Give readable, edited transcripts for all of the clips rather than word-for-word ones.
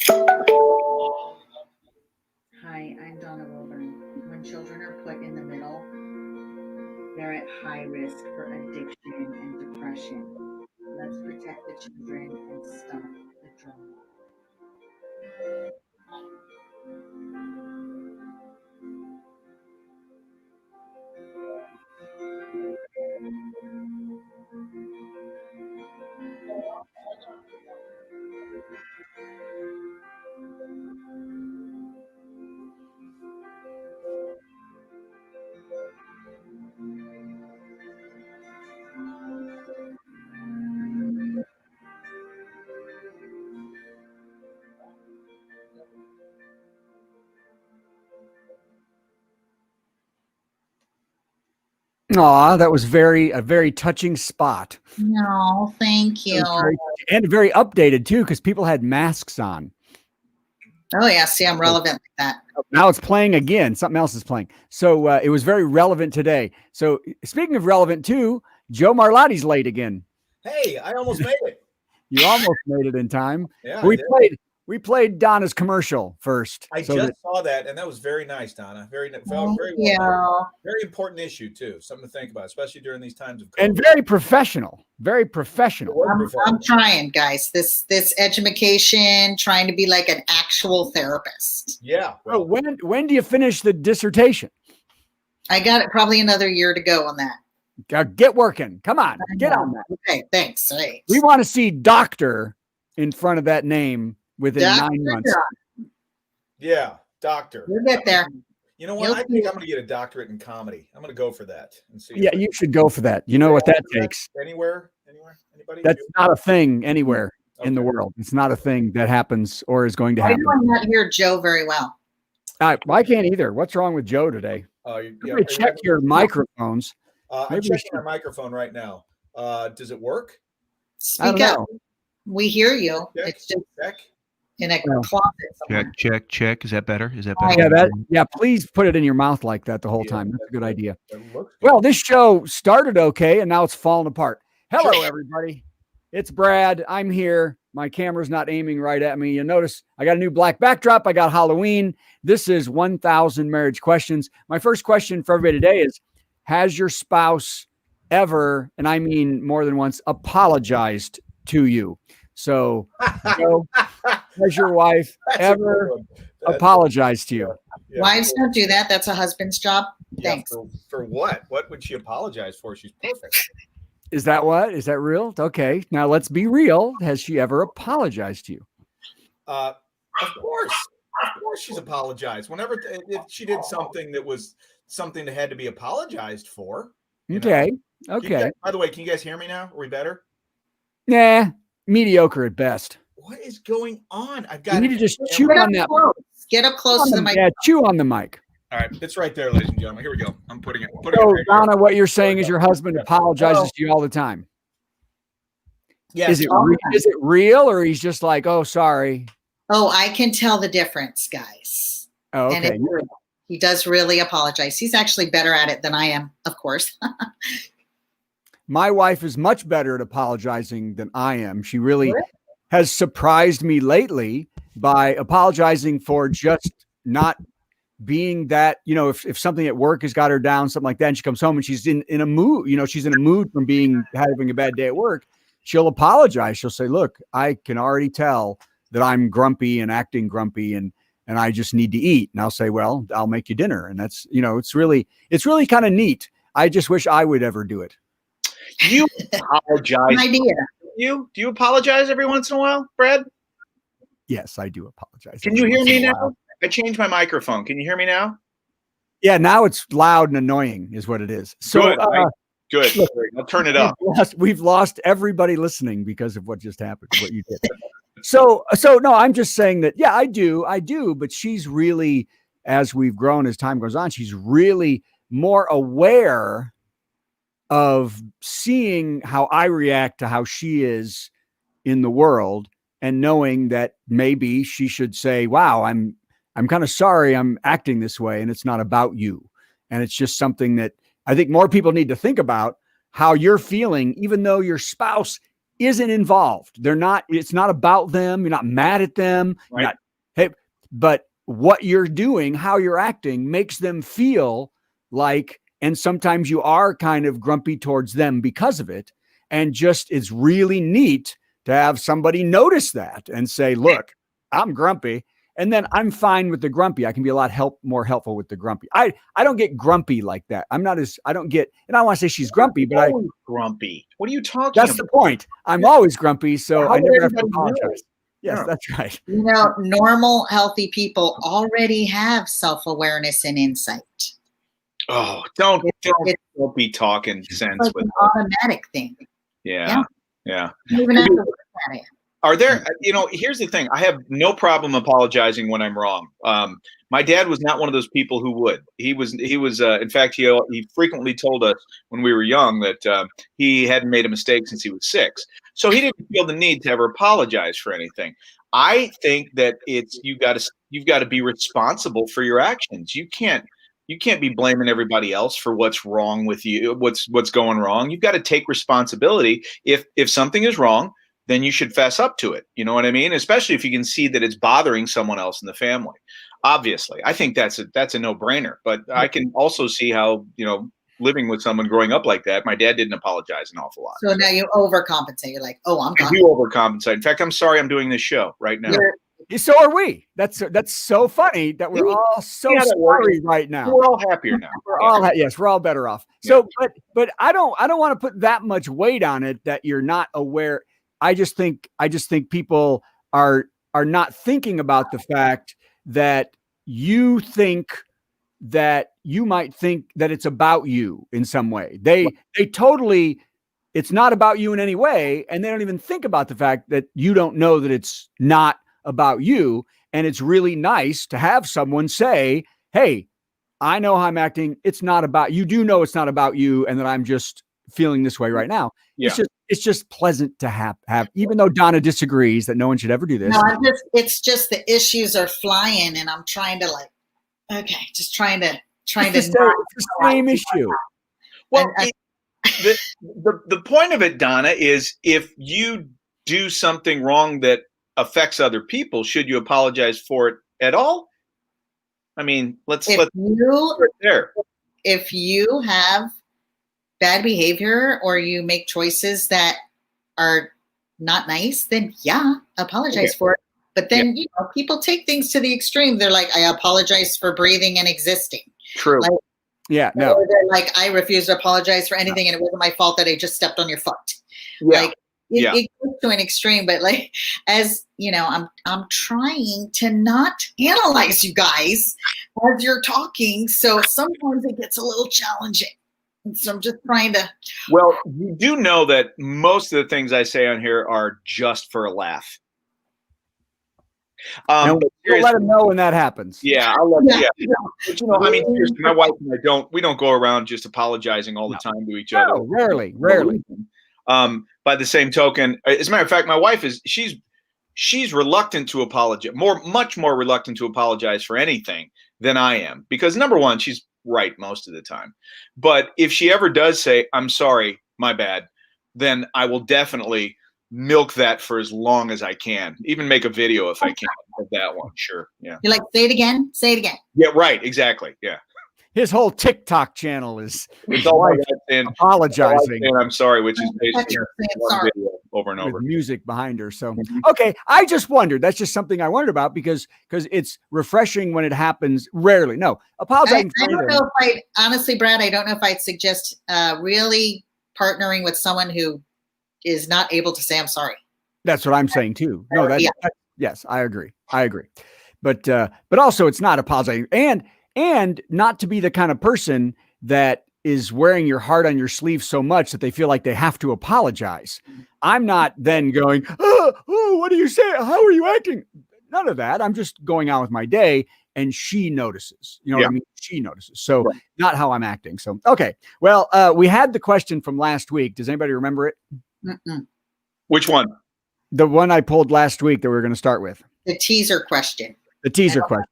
Hi, I'm Donna Wilburn. When children are put in the middle, they're at high risk for addiction and depression. Let's protect the children and stop the drama. Aw, that was a very touching spot. No, thank It you. was and very updated too, because people had masks on. Oh yeah, see, I'm relevant like that. Now it's playing again. Something else is playing. So it was very relevant today. So speaking of relevant too, Joe Marlotti's late again. Hey, I almost made it. You almost made it in time. Yeah, We played Donna's commercial first. I just saw that, and that was very nice, Donna. Very well done. Very important issue too. Something to think about, especially during these times of COVID. And very professional. Very professional. I'm trying, guys. This education, trying to be like an actual therapist. Yeah. Well, when do you finish the dissertation? I got it. Probably another year to go on that. Get working. Come on, get on that. Okay, thanks. Right. We want to see doctor in front of that name within 9 months. Yeah, doctor. We'll get there. You know what? I think I'm going to get a doctorate in comedy. I'm going to go for that and see. Yeah, you should go for that. You know what that takes? Anywhere? Anybody? That's not a thing anywhere in the world. It's not a thing that happens or is going to happen. I do not hear Joe very well. I can't either. What's wrong with Joe today? Check your microphones. I'm checking my microphone right now. Does it work? Speak up. We hear you. Check, it's just check. In a closet. Check. Is that better? Is that better? Yeah, please put it in your mouth like that the whole time. That's a good idea. Well, this show started okay, and now it's falling apart. Hello, everybody. It's Brad. I'm here. My camera's not aiming right at me. You notice I got a new black backdrop. I got Halloween. This is 1,000 Marriage Questions. My first question for everybody today is, has your spouse ever, and I mean more than once, apologized to you? So, has your wife ever apologized to you? Yeah. Wives don't do that. That's a husband's job. Thanks. For what? What would she apologize for? She's perfect. Is that what? Is that real? Okay. Now let's be real. Has she ever apologized to you? Of course. Of course she's apologized. Whenever if she did something that was something that had to be apologized for. Okay. Okay. By the way, can you guys hear me now? Are we better? Nah. Mediocre at best. What is going on? I've got. You need to just chew on that. Get up close to the mic. Yeah, chew on the mic. All right, it's right there, ladies and gentlemen. Here we go. I'm putting it. So, Donna, what you're saying is your husband apologizes to you all the time. Yeah. Is it real, or he's just like, oh, sorry? Oh, I can tell the difference, guys. Oh, okay. And he does really apologize. He's actually better at it than I am, of course. My wife is much better at apologizing than I am. She really has surprised me lately by apologizing for just not being that, if something at work has got her down, something like that, and she comes home and she's in a mood, she's in a mood from having a bad day at work, she'll apologize. She'll say, look, I can already tell that I'm grumpy and acting grumpy and I just need to eat. And I'll say, well, I'll make you dinner. And that's, it's really kind of neat. I just wish I would ever do it. You apologize. Idea. Do you apologize every once in a while, Brad? Yes, I do apologize. Can you hear me now? I changed my microphone. Can you hear me now? Yeah, now it's loud and annoying is what it is. So good. Good. I'll turn it up. We've lost everybody listening because of what just happened, what you did. So no, I'm just saying that, yeah, I do, but she's really, as we've grown, as time goes on, she's really more aware of seeing how I react to how she is in the world and knowing that maybe she should say, wow, I'm kind of sorry I'm acting this way and it's not about you. And it's just something that I think more people need to think about, how you're feeling, even though your spouse isn't involved. It's not about them. You're not mad at them. Right. You're not, hey, but what you're doing, how you're acting makes them feel like, and sometimes you are kind of grumpy towards them because of it. And just, it's really neat to have somebody notice that and say, look, I'm grumpy. And then I'm fine with the grumpy. I can be a lot more helpful with the grumpy. I don't get grumpy like that. I don't get, and I want to say she's grumpy, but grumpy. What are you talking that's about? the point. I'm always grumpy, so I never have to everybody know? apologize. Yes, Yeah. that's right. You know, normal, healthy people already have self-awareness and insight. Oh, don't be talking sense It's like with an automatic thing. yeah. You don't even have to work at it. Are there, here's the thing. I have no problem apologizing when I'm wrong. My dad was not one of those people who would. He was, in fact, he frequently told us when we were young that he hadn't made a mistake since he was 6. So he didn't feel the need to ever apologize for anything. I think that you've got to be responsible for your actions. You can't be blaming everybody else for what's wrong with you, what's going wrong. You've got to take responsibility. If something is wrong, then you should fess up to it. You know what I mean? Especially if you can see that it's bothering someone else in the family. Obviously, I think that's a no-brainer. But I can also see how, living with someone growing up like that, my dad didn't apologize an awful lot. So now you overcompensate. You're like, oh, I'm I gone. do overcompensate. In fact, I'm sorry I'm doing this show right now. So are we. That's so funny that we're all so sorry right now. We're all happier now. We're all better off. So, but I don't want to put that much weight on it that you're not aware. I just think people are not thinking about the fact that you think that you might think that it's about you in some way. They totally, it's not about you in any way. And they don't even think about the fact that you don't know that it's not about you. And it's really nice to have someone say, hey, I know how I'm acting. It's not about you. Do know it's not about you. And that I'm just feeling this way right now. Yeah. It's just pleasant to have, even though Donna disagrees that no one should ever do this. No, it's just the issues are flying and I'm trying to just trying to it's the same issue. Well, the point of it, Donna, is if you do something wrong that affects other people, should you apologize for it at all? I mean, let's start there. If you have bad behavior or you make choices that are not nice, then apologize for it. But then, people take things to the extreme. They're like, I apologize for breathing and existing. True. Like, yeah, no. Or they're like, I refuse to apologize for anything and it wasn't my fault that I just stepped on your foot. Yeah. Like, it goes to an extreme, but as I'm trying to not analyze you guys as you're talking. So sometimes it gets a little challenging. So I'm just trying to. Well, you do know that most of the things I say on here are just for a laugh. We'll let them know when that happens. Yeah, I'll let you. But I mean, seriously, my wife and I don't go around just apologizing all the time to each other. No, rarely. By the same token, as a matter of fact, my wife she's reluctant to apologize, much more reluctant to apologize for anything than I am, because number one, she's right most of the time. But if she ever does say, I'm sorry, my bad, then I will definitely milk that for as long as I can, even make a video if I can of that one. Sure. Yeah. You're like, say it again. Yeah, right. Exactly. Yeah. His whole TikTok channel is apologizing. And I'm sorry, which is basically one video over and over with music behind her. So, okay. I just wondered, that's just something I wondered about because it's refreshing when it happens. Rarely. No, apologizing. I don't know if honestly, Brad, I don't know if I'd suggest really partnering with someone who is not able to say, I'm sorry. That's what I'm saying too. No, yes, I agree. But also it's not apologizing and not to be the kind of person that is wearing your heart on your sleeve so much that they feel like they have to apologize. I'm not then going, what do you say? How are you acting? None of that. I'm just going on with my day and she notices, what I mean? She notices. So not how I'm acting. So, okay. Well, we had the question from last week. Does anybody remember it? Mm-mm. Which one? The one I pulled last week that we were going to start with. The teaser question. The teaser question.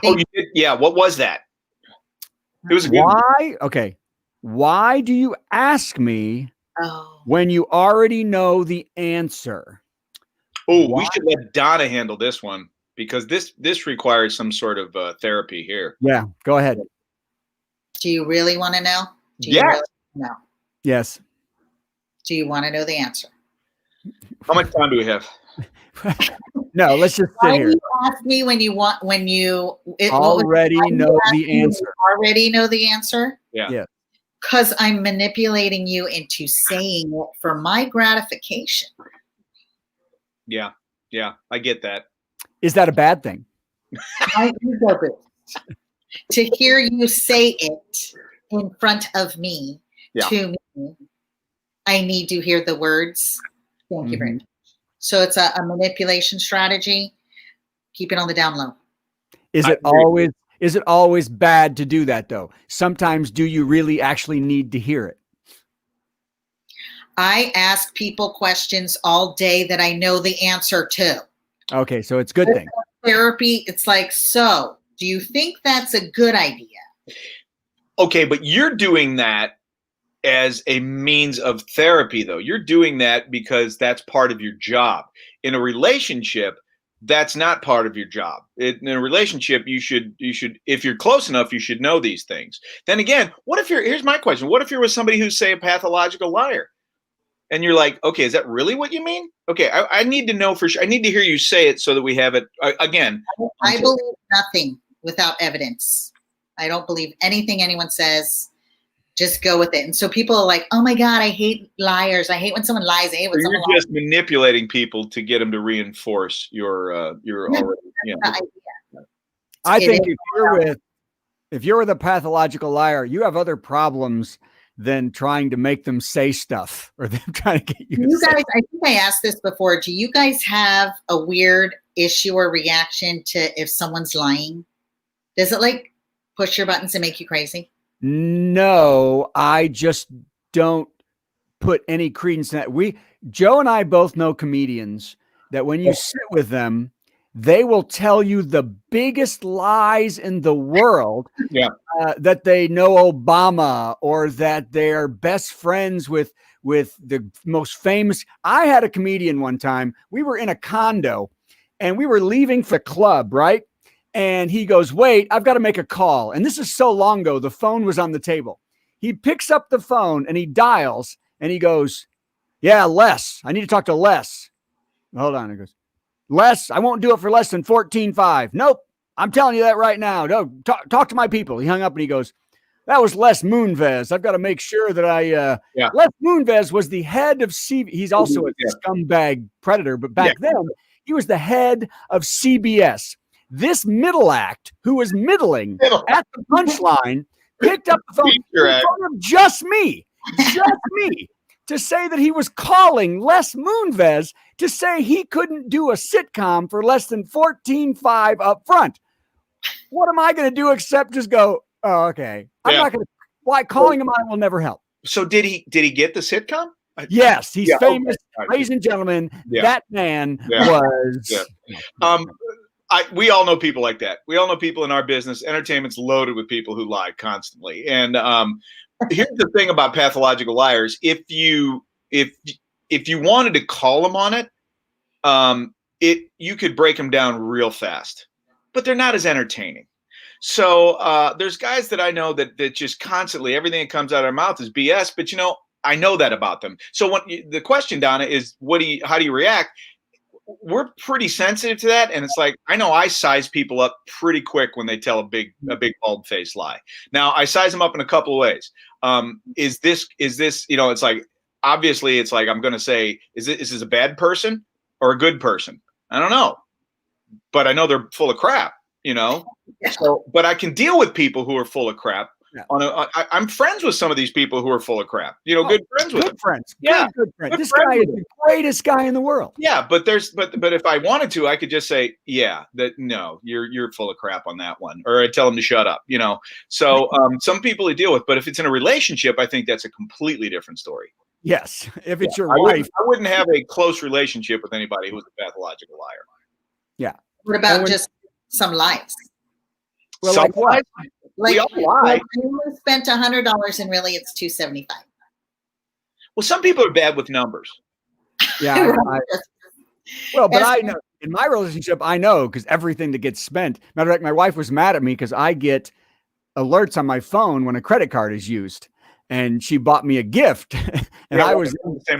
Oh, you did? Yeah. What was that? It was a good one. Okay. Why do you ask me Oh. When you already know the answer. Oh, we should let Donna handle this one because this requires some sort of therapy here. Yeah, go ahead. Do you really want to know? No. Yes. Do you want to know the answer? How much time do we have? No, let's just sit here. Why do you ask me when you already know the answer? Already know the answer? Yeah. Because I'm manipulating you into saying it for my gratification. Yeah, I get that. Is that a bad thing? My ego boost. To hear you say it in front of me, to me, I need to hear the words. Thank you very much. So it's a manipulation strategy. Keep it on the down low. Is it always bad to do that though? Sometimes do you really actually need to hear it? I ask people questions all day that I know the answer to. Okay, so it's a good thing. Therapy, it's like, so do you think that's a good idea? Okay, but you're doing that as a means of therapy, though. You're doing that because that's part of your job. In a relationship, that's not part of your job. In a relationship, you should, if you're close enough, you should know these things. Then again, here's my question. What if you're with somebody who's, say, a pathological liar? And you're like, okay, is that really what you mean? Okay, I need to know for sure. I need to hear you say it so that we have it again. I believe nothing without evidence. I don't believe anything anyone says. Just go with it. And so people are like, oh my God, I hate liars. I hate when someone lies. I hate when someone lies. You're just manipulating people to get them to reinforce your already. Yeah. I think if you're with a pathological liar, you have other problems than trying to make them say stuff or them trying to get you. I think I asked this before. Do you guys have a weird issue or reaction to if someone's lying? Does it like push your buttons and make you crazy? No, I just don't put any credence in that. Joe and I both know comedians that when you sit with them, they will tell you the biggest lies in the world. Yeah. That they know Obama or that they're best friends with the most famous. I had a comedian one time. We were in a condo and we were leaving for the club, right? And he goes, wait, I've got to make a call. And this is so long ago. The phone was on the table. He picks up the phone and he dials and he goes, yeah, Les. I need to talk to Les. Hold on. He goes, Les, I won't do it for less than 14.5. Nope. I'm telling you that right now. No, talk to my people. He hung up and he goes, that was Les Moonves. I've got to make sure that Les Moonves was the head of he's also a scumbag predator, but back then he was the head of CBS. This middle act, who was middling at the punchline, picked up the phone in front of just me, to say that he was calling Les Moonves to say he couldn't do a sitcom for less than 14.5 up front. What am I going to do except just go, oh, okay. I'm not going to, why calling him on will never help. So did he get the sitcom? Yes, he's famous. Okay. Ladies and gentlemen, that man was. We all know people like that. We all know people in our business. Entertainment's loaded with people who lie constantly. And here's the thing about pathological liars. If you wanted to call them on it, you could break them down real fast. But they're not as entertaining. So there's guys that I know that just constantly everything that comes out of their mouth is BS. But I know that about them. So the question, Donna, is how do you react? We're pretty sensitive to that, and it's like I know I size people up pretty quick when they tell a big bald-faced lie. Now I size them up in a couple of ways. Is this it's like obviously it's like I'm going to say is this a bad person or a good person? I don't know, but I know they're full of crap. So but I can deal with people who are full of crap. Yeah. I'm friends with some of these people who are full of crap. Good friends with them. Friends. Yeah, good friends. This guy is the greatest guy in the world. Yeah, but if I wanted to, I could just say, no, you're full of crap on that one, or I'd tell them to shut up. So some people I deal with, but if it's in a relationship, I think that's a completely different story. Yes, if it's your wife, I wouldn't have a close relationship with anybody who's a pathological liar. Yeah. What about just some lies? Well, like what? We all lie. You spent $100 and really it's $275. Well, some people are bad with numbers. Yeah. Well, but I know in my relationship, I know because everything that gets spent. Matter of fact, my wife was mad at me because I get alerts on my phone when a credit card is used, and she bought me a gift, and I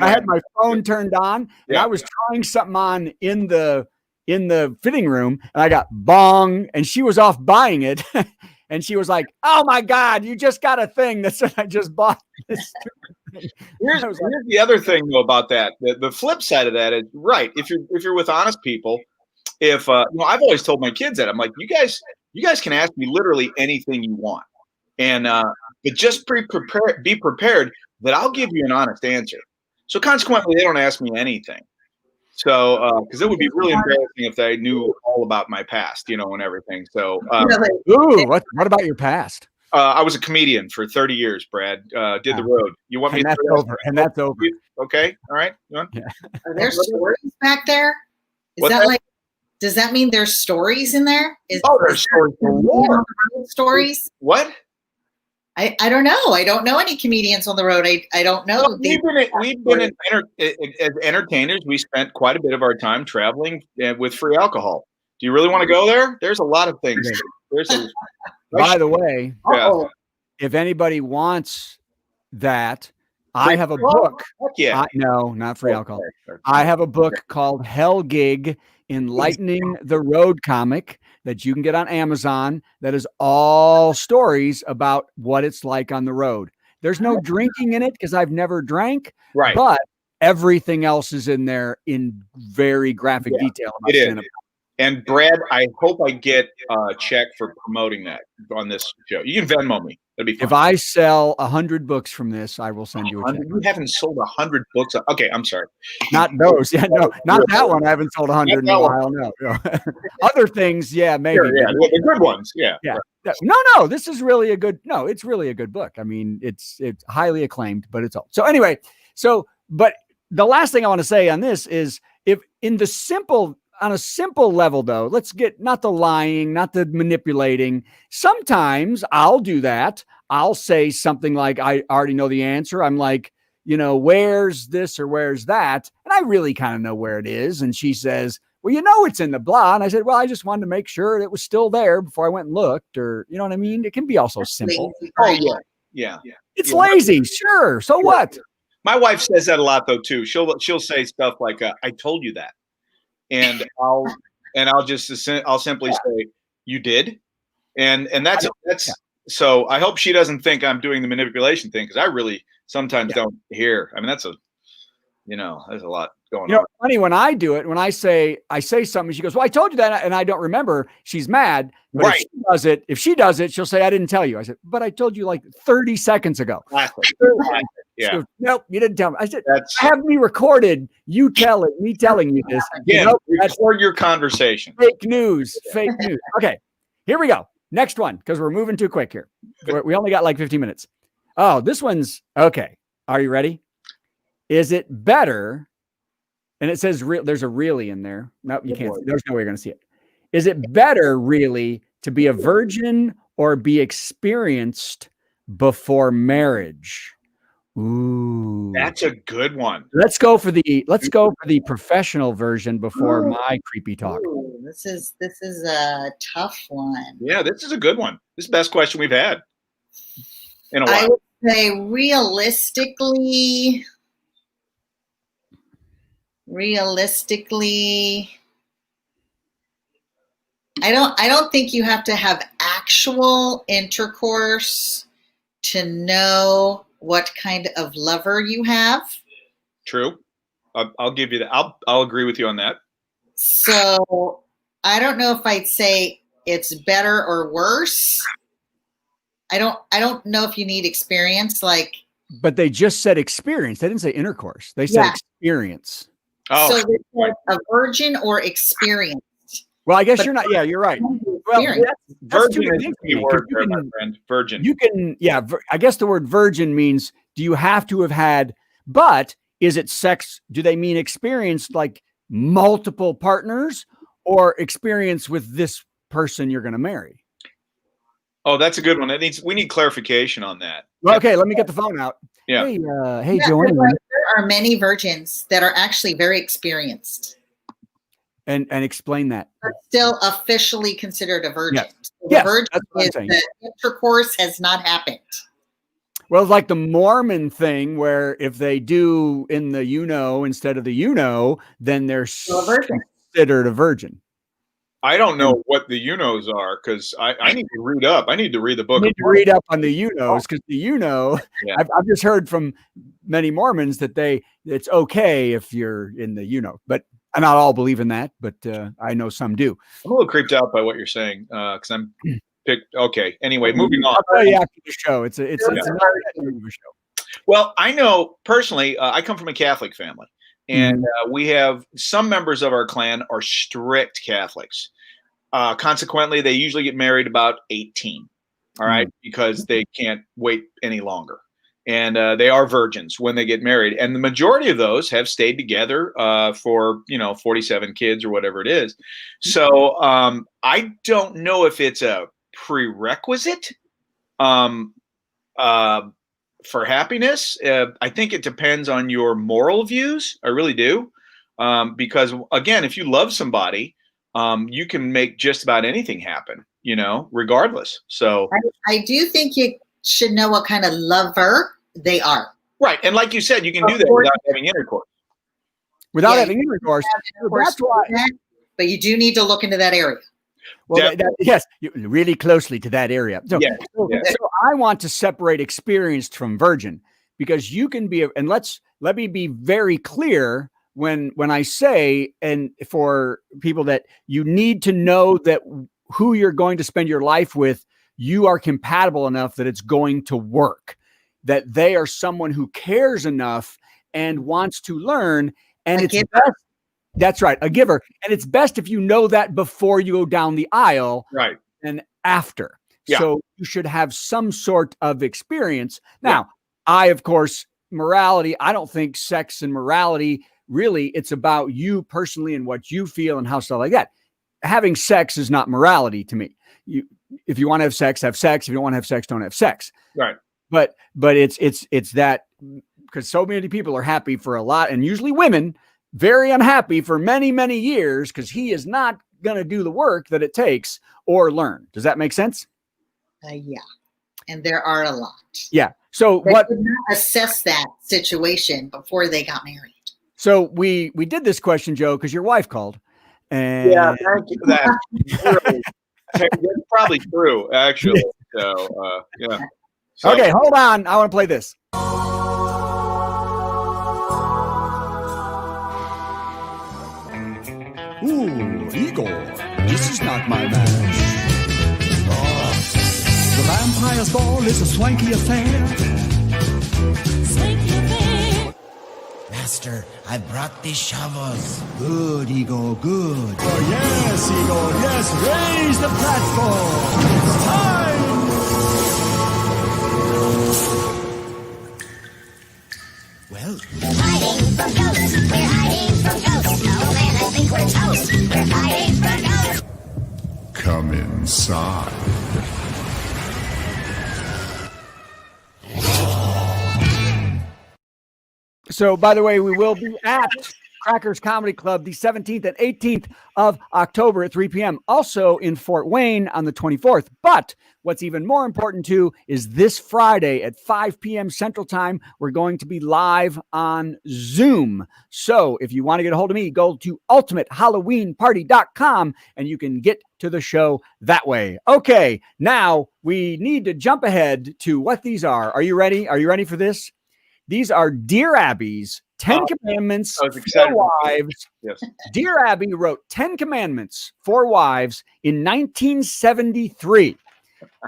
had my phone turned on, and I was trying something on in the fitting room, and I got bong, and she was off buying it, and she was like, "Oh my God, you just got a thing that said I just bought this." Here's the other thing though about that. The flip side of that is right. If you're with honest people, if I've always told my kids that I'm like, you guys can ask me literally anything you want, and but just be prepared that I'll give you an honest answer. So consequently, they don't ask me anything. So because it would be really embarrassing if they knew all about my past, and everything. So ooh, what about your past? I was a comedian for 30 years, Brad. Did the road. You want me? And that's over. And that's over. Okay. All right. Are there stories back there? Does that mean there's stories in there? There's stories for war. Stories? What? I don't know. I don't know any comedians on the road. I don't know. Well, we've been as entertainers. We spent quite a bit of our time traveling with free alcohol. Do you really want to go there? There's a lot of things. By the way, if anybody wants that, I have a book. No, not free alcohol. I have a book called Hell Gig, Enlightening the Road Comic that you can get on Amazon. That is all stories about what it's like on the road. There's no drinking in it because I've never drank, right? But everything else is in there in very graphic detail. It is. And Brad, I hope I get a check for promoting that on this show. You can Venmo me. That'd be fun. If I sell 100 books from this, I will send you a check. You haven't sold 100 books. Okay, I'm sorry. Not those. Yeah, no, not that one. I haven't sold 100 in a while. No. Other things, yeah, maybe. Sure, yeah, the good ones. Yeah. No. This is really a good. No, it's really a good book. I mean, it's highly acclaimed, but it's all. So anyway, but the last thing I want to say on this is on a simple level, though, let's get not the lying, not the manipulating. Sometimes I'll do that. I'll say something like, I already know the answer. I'm like, where's this or where's that? And I really kind of know where it is. And she says, well, it's in the blah. And I said, well, I just wanted to make sure it was still there before I went and looked, or, you know what I mean? It can be also simple. Oh, yeah. It's lazy. Sure. So what? My wife says that a lot, though, too. She'll say stuff like, I told you that. And I'll simply say, you did. And that's so I hope she doesn't think I'm doing the manipulation thing, because I really sometimes don't hear. I mean, that's there's a lot going on. Funny when I do it, when I say something, she goes, well, I told you that, and I don't remember. She's mad. But right. If she does it, she'll say, I didn't tell you. I said, but I told you like 30 seconds ago. Yeah. Goes, nope, you didn't tell me. I said, have me recorded. Me telling you this. Again, record your conversation. Fake news. Okay, here we go. Next one, because we're moving too quick here. We only got like 15 minutes. Oh, this one's okay. Are you ready? Is it better? And it says there's a really in there. Nope, you can't. There's no way you're going to see it. Is it better really to be a virgin or be experienced before marriage? Ooh, that's a good one. Let's go for the professional version before my creepy talk. Ooh, this is a tough one. Yeah, this is a good one. This is the best question we've had in a while. I would say realistically, I don't think you have to have actual intercourse to know what kind of lover you have. True. I'll give you that. I'll agree with you on that. So I don't know if I'd say it's better or worse. I don't know if you need experience, but they just said experience. They didn't say intercourse. They said experience. Oh, so they said a virgin or experienced. Well, I guess you're not. Yeah, you're right. Well, virgin is a key word there, my friend. Virgin. You can, I guess the word virgin means, do you have to have had, but is it sex? Do they mean experience like multiple partners or experience with this person you're going to marry? Oh, that's a good one. We need clarification on that. Well, okay, let me get the phone out. Yeah. Hey, Yeah, Joanne. like, there are many virgins that are actually very experienced And explain that. but still officially considered a virgin. Yes. So the Yes, virgin that's what I'm is saying. the intercourse has not happened. Well, it's like the Mormon thing where if they do in the instead of the then they're Still a virgin. considered a virgin. I don't know what the are because I need to read up. I need to read the book. You need to read up on the because the Yeah. I've just heard from many Mormons that it's okay if you're in the but I not all believe in that, but I know some do. I'm a little creeped out by what you're saying because I'm picked. Okay. Anyway, moving on. I'll tell you after the show. It's another show. Well, I know personally, I come from a Catholic family, and we have some members of our clan are strict Catholics. Consequently, they usually get married about 18. All right, because they can't wait any longer. And they are virgins when they get married. And the majority of those have stayed together for, 47 kids or whatever it is. So I don't know if it's a prerequisite for happiness. I think it depends on your moral views. I really do. Because, again, if you love somebody, you can make just about anything happen, regardless. So I do think you should know what kind of lover they are. Right. And like you said, you can do that without having intercourse. Without having intercourse. That's why. But you do need to look into that area. Well, yes, really closely to that area. So, Yeah. so I want to separate experienced from virgin because you can be, and let me be very clear when I say, and for people that you need to know that who you're going to spend your life with, you are compatible enough that it's going to work, that they are someone who cares enough and wants to learn. And it's best. That's right. A giver. And it's best if you know that before you go down the aisle. Right. And after. Yeah. So you should have some sort of experience. Now, of course, morality, I don't think sex and morality, really, it's about you personally and what you feel and how stuff like that. Having sex is not morality to me. If you want to have sex, have sex. If you don't want to have sex, don't have sex. Right. But it's that because so many people are happy for a lot, and usually women very unhappy for many, many years because he is not going to do the work that it takes or learn. Does that make sense? Yeah. And there are a lot. Yeah. So they did not assess that situation before they got married. So we did this question, Joe, because your wife called. And yeah, thank you for that. That's probably true, actually. So, yeah. So. Okay, hold on. I want to play this. Ooh, Igor, this is not my match. The vampire's ball is a swanky affair. Swanky affair. Master, I brought the shovels. Good, Igor, good. Oh, yes, Igor, yes, raise the platform. It's time. Well, we're hiding from ghosts. We're hiding from ghosts. Oh man, I think we're toast. We're hiding from ghosts. Come inside. So, by the way, we will be at Crackers Comedy Club the 17th and 18th of October at 3 p.m. Also in Fort Wayne on the 24th. But what's even more important, too, is this Friday at 5 p.m. Central Time, we're going to be live on Zoom. So if you want to get a hold of me, go to ultimatehalloweenparty.com and you can get to the show that way. Okay, now we need to jump ahead to what these are. Are you ready? Are you ready for this? These are Dear Abby's 10 Commandments for Wives. Yes. Dear Abby wrote 10 Commandments for Wives in 1973.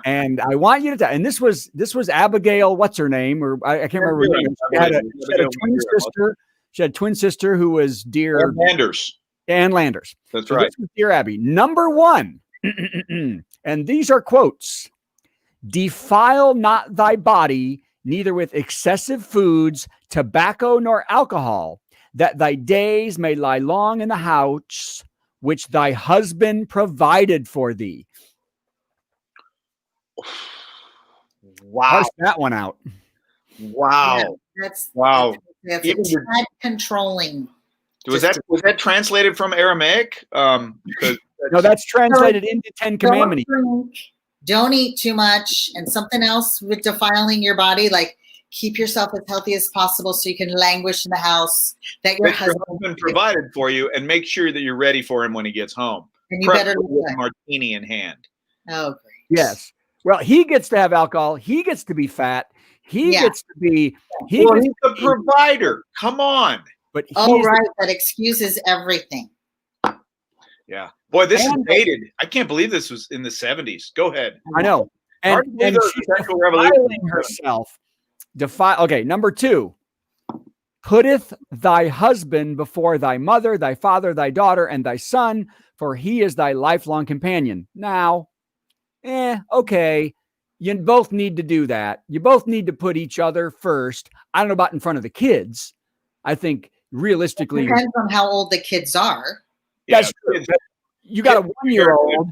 And I want you to tell, and this was Abigail, what's her name? Or I can't remember her name. She had a twin sister. She had a twin sister who was Dear Ann Landers. That's right. This was Dear Abby. Number 1. And these are quotes. Defile not thy body, neither with excessive foods, tobacco, nor alcohol, that thy days may lie long in the house which thy husband provided for thee. Wow. Parse that one out. Wow. That's Wow. That's Even the- tad controlling. Was that translated from Aramaic? Because No, that's translated into 10 Commandments. Don't eat too much, and something else with defiling your body, like keep yourself as healthy as possible so you can languish in the house. That your husband provided for you, and make sure that you're ready for him when he gets home. And you better look with a good. martini in hand. Oh, great. Yes. Well, he gets to have alcohol. He gets to be fat. He Yeah. gets to be. He's the provider. Come on. But Oh, he's right. That excuses everything. Yeah. Boy, this is dated. I can't believe this was in the 70s. Go ahead. I know. Hard to And, believe and there was she's a sexual revolution. defiling herself. Okay, number 2. Putteth thy husband before thy mother, thy father, thy daughter, and thy son, for he is thy lifelong companion. Now, okay. You both need to do that. You both need to put each other first. I don't know about in front of the kids. I think realistically, Depends on how old the kids are. that's true. But you got a 1-year-old,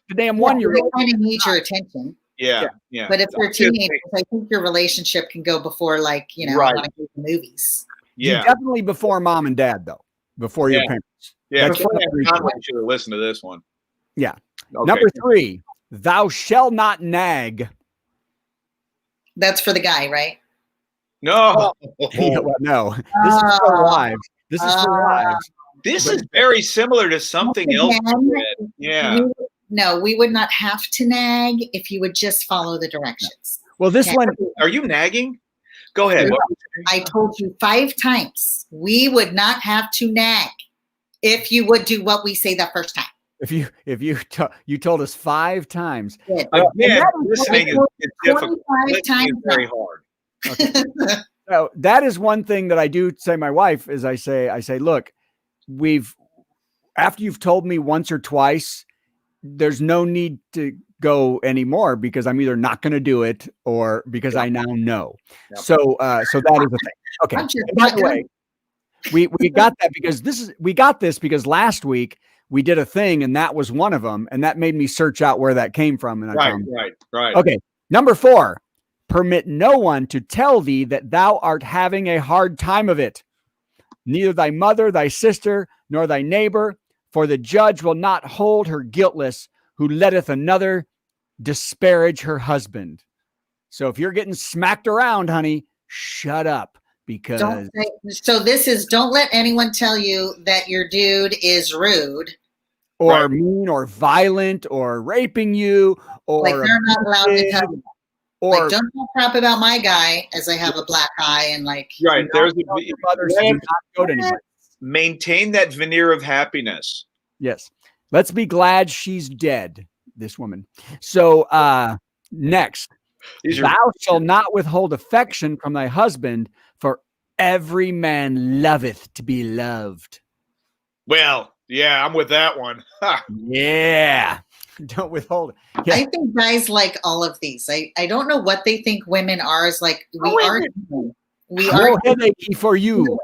the damn 1-year-old. They kind of need your attention. Yeah. But if they're teenagers, I think your relationship can go before, like, I want to go to movies. Yeah. Definitely before mom and dad, though. Before your parents. Yeah. That's Conway should have listened to this one. Yeah. Okay. Number 3, thou shalt not nag. That's for the guy, right? No. Yeah, well, no. This is for wives. This is for wives. This is very similar to something else. Yeah. No, we would not have to nag if you would just follow the directions. Well, this one. Are you nagging? Go ahead. I told you 5 times we would not have to nag if you would do what we say the first time. If you told us 5 times. Again, listening is difficult. 25 times Listening is very hard. Okay. So that is one thing that I do say. My wife is I say, look, after you've told me once or twice, there's no need to go anymore because I'm either not going to do it or because I now know. Yep. So that is the thing. Okay. And by the way, we got that because we got this because last week we did a thing and that was one of them, and that made me search out where that came from. And Right. Okay. Number 4, permit no one to tell thee that thou art having a hard time of it, neither thy mother, thy sister, nor thy neighbor, for the judge will not hold her guiltless who letteth another disparage her husband. So if you're getting smacked around, honey, shut up. Because don't let anyone tell you that your dude is rude or mean or violent or raping you, or like they're not allowed to tell you. Or like, don't talk crap about my guy as I have a black eye and like there's maintain that veneer of happiness. Yes. Let's be glad she's dead, this woman. So next, thou shalt not withhold affection from thy husband, for every man loveth to be loved. Well, yeah, I'm with that one. Yeah. Don't withhold it. Yeah. I think guys like all of these. I don't know what they think women are. Is like we are headachy for you.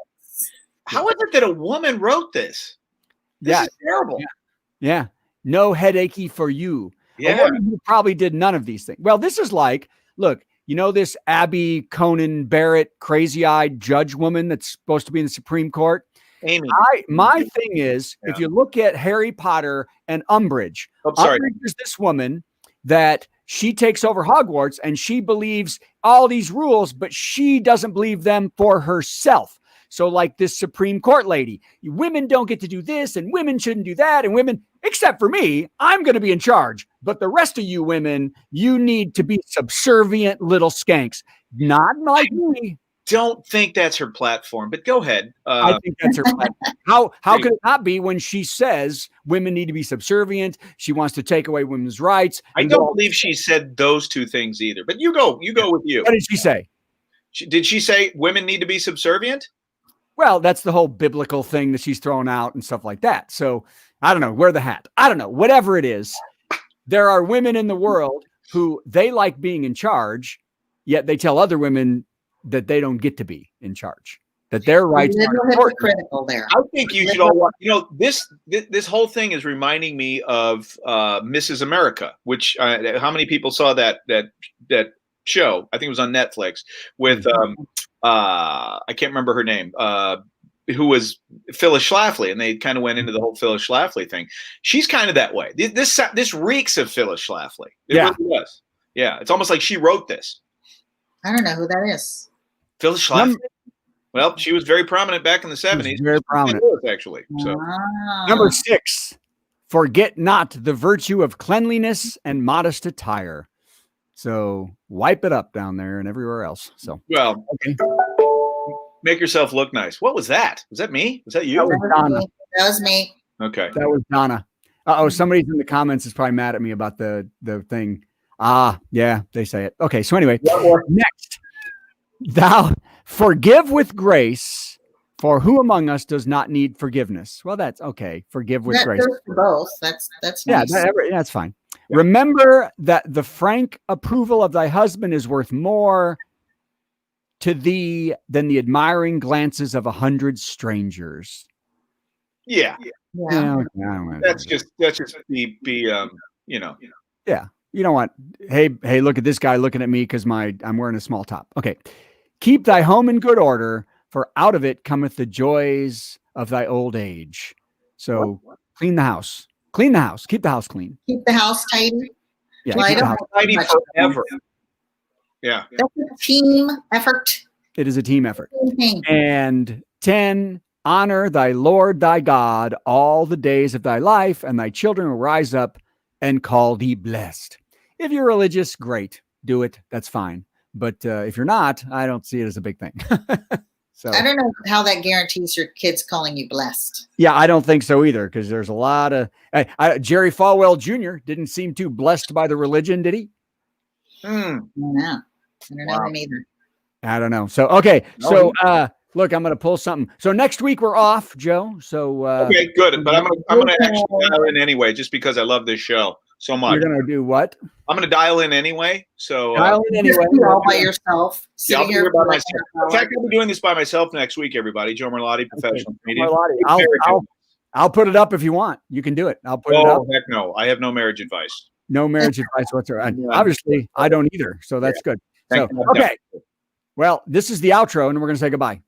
How is it that a woman wrote this? This is terrible. Yeah. No headachy for you. Yeah. A woman who probably did none of these things. Well, this is like, look, this Abby Conan Barrett, crazy-eyed judge woman that's supposed to be in the Supreme Court? Amy. My thing is, if you look at Harry Potter and Umbridge, Umbridge is this woman that she takes over Hogwarts and she believes all these rules, but she doesn't believe them for herself. So like this Supreme Court lady, women don't get to do this and women shouldn't do that. And women, except for me, I'm going to be in charge. But the rest of you women, you need to be subservient little skanks. Not like me. Don't think that's her platform, but go ahead. I think that's her platform. How could it not be when she says women need to be subservient? She wants to take away women's rights. I don't believe she said those two things either, but you go with you. What did she say? Did she say women need to be subservient? Well, that's the whole biblical thing that she's throwing out and stuff like that. So I don't know, wear the hat. I don't know, whatever it is. There are women in the world who they like being in charge, yet they tell other women that they don't get to be in charge, that their rights are critical there. I think you should all, this whole thing is reminding me of Mrs. America, which how many people saw that show. I think it was on Netflix with I can't remember her name. Who was Phyllis Schlafly, and they kind of went into the whole Phyllis Schlafly thing. She's kind of that way. This reeks of Phyllis Schlafly. It really does. Yeah, it's almost like she wrote this. I don't know who that is. Phyllis Schlafly. Well, she was very prominent back in the 70s. Very prominent, actually. So. Number 6, forget not the virtue of cleanliness and modest attire. So wipe it up down there and everywhere else. So well, okay. Make yourself look nice. What was that? Was that me? Was that you? That was Donna. That was me. Okay. That was Donna. Somebody's in the comments is probably mad at me about the thing. Yeah, they say it. Okay, so anyway, next. Thou forgive with grace, for who among us does not need forgiveness? Well, that's okay. Forgive with grace. Goes for both. That's nice. That's fine. Yeah. Remember that the frank approval of thy husband is worth more to thee than the admiring glances of 100 strangers. Yeah. That's just be you know. Yeah. You don't want, hey, look at this guy looking at me because I'm wearing a small top. Okay. Keep thy home in good order, for out of it cometh the joys of thy old age. So clean the house. Clean the house. Keep the house clean. Keep the house tidy. Yeah. Well, keep the house tidy forever. Yeah. That's a team effort. It is a team effort. And 10, honor thy Lord thy God all the days of thy life, and thy children will rise up and call thee blessed. If you're religious, great. Do it. That's fine. But if you're not, I don't see it as a big thing. So I don't know how that guarantees your kids calling you blessed. Yeah, I don't think so either, because there's a lot of Jerry Falwell Jr. didn't seem too blessed by the religion, did he? I don't know him either. I don't know. So okay, so look, I'm going to pull something. So next week we're off, Joe. So okay, good. But I'm gonna actually dial in anyway, just because I love this show so much. You're gonna do what? I'm gonna dial in anyway. So dial in anyway. You're all by yourself. Yeah, I'll be here by myself. In fact, I'll be doing this by myself next week. Everybody, Joe Merlotti, professional comedian. I'll put it up if you want. You can do it. I'll put it up. Heck no, I have no marriage advice. No marriage advice whatsoever. Obviously, I don't either. So that's good. So okay. Well, this is the outro, and we're gonna say goodbye.